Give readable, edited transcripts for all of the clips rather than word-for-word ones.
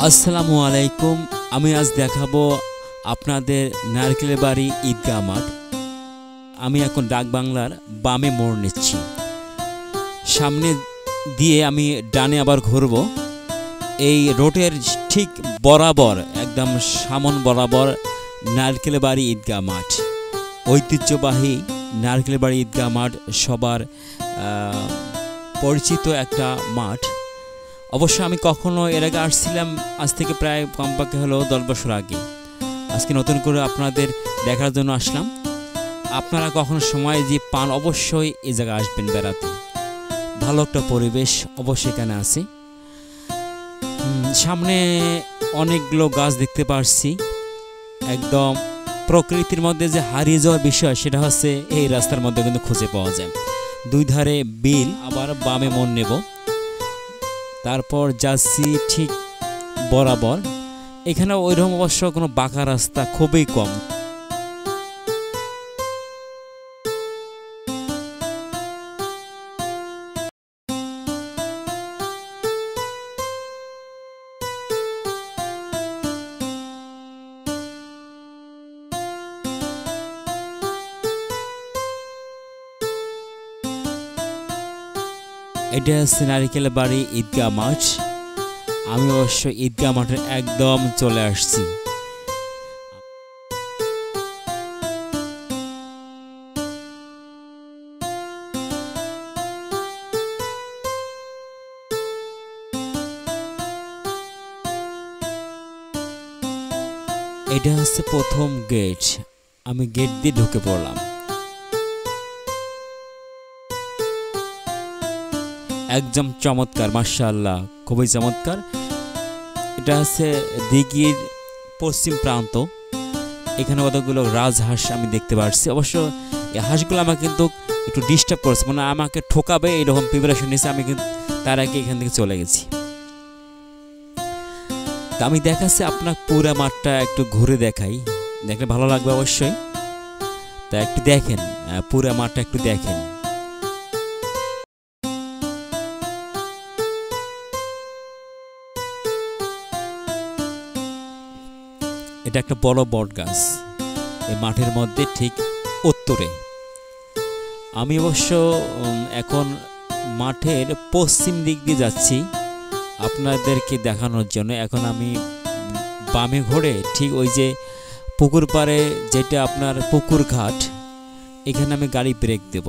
আসসালামু আলাইকুম। আমি আজ দেখাবো আপনাদের নারকেলের বাড়ি ঈদগাহ মাঠ। আমি এখন ডাক বাংলার বামে মোড় নিচ্ছি। সামনে দিয়ে আমি ডানে আবার ঘুরব। এই রোডের ঠিক বরাবর, একদম সামন বরাবর নারকেলের বাড়ি ঈদগাহ মাঠ। ঐতিহ্যবাহী নারকেলের বাড়ি ঈদগাহ মাঠ সবার পরিচিত একটা মাঠ। অবশ্য আমি কখনো এর আগে আসছিলাম, আজ থেকে প্রায় কমপক্ষে হলো 10 বছর আগে। আজকে নতুন করে আপনাদের দেখার জন্য আসলাম। আপনারা কখনো সময় যে পান অবশ্যই এই জায়গায় আসবেন বেড়াতে। ভালো একটা পরিবেশ অবশ্যই এখানে আছে। সামনে অনেকগুলো গাছ দেখতে পাচ্ছি। একদম প্রকৃতির মধ্যে যে হারিয়ে যাওয়ার বিষয়, সেটা হচ্ছে এই রাস্তার মধ্যে কিন্তু খুঁজে পাওয়া যায়। দুই ধারে বিল, আবার বামে মোড় নেব, তারপর যাচ্ছি ঠিক বরাবর। এখানে ওইরকম অবশ্য কোনো বাঁকা রাস্তা খুবই কম। এটা হচ্ছে নারিকেলের বাড়ি ঈদগাহ মাঠ। আমি অবশ্য ঈদগাহ মাঠের একদম চলে আসছি। এটা হচ্ছে প্রথম গেট। আমি গেট দিয়ে ঢুকে পড়লাম। একদম চমৎকার, মাশাআল্লাহ, খুবই চমৎকার। এটা হচ্ছে দিঘির পশ্চিম প্রান্ত। এখানে কতগুলো রাজহাঁস আমি দেখতে পাচ্ছি। অবশ্য এই হাঁসগুলো আমাকে কিন্তু একটু ডিস্টার্ব করছে, মানে আমাকে ঠোকাবে এরকম প্রিপারেশন নিয়েছে। আমি কিন্তু তার আগে এখান থেকে চলে গেছি। তা আমি দেখাচ্ছি আপনার পুরো মাঠটা একটু ঘুরে দেখাই, দেখলে ভালো লাগবে অবশ্যই। তা একটু দেখেন, পুরো মাঠটা একটু দেখেন। এটা একটা বড় বট গাছ এই মাঠের মধ্যে ঠিক উত্তরে। আমি অবশ্য এখন মাঠের পশ্চিম দিক দিয়ে যাচ্ছি আপনাদেরকে দেখানোর জন্য। এখন আমি বামে ঘুরে ঠিক ওই যে পুকুর পাড়ে, যেটা আপনার পুকুর ঘাট, এখানে আমি গাড়ি ব্রেক দেব।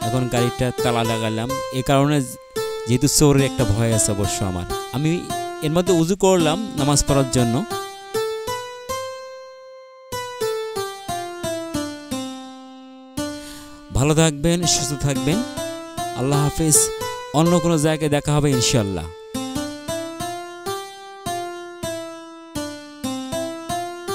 এখন গাড়িটা তালা লাগালাম, এ কারণে যেহেতু চোরের একটা ভয় আছে অবশ্য আমার। আমি এর মধ্যে উজু করলাম নামাজ পড়ার জন্য। ভালো থাকবেন, সুস্থ থাকবেন। আল্লাহ হাফেজ। অন্য কোনো জায়গায় দেখা হবে ইনশাআল্লাহ।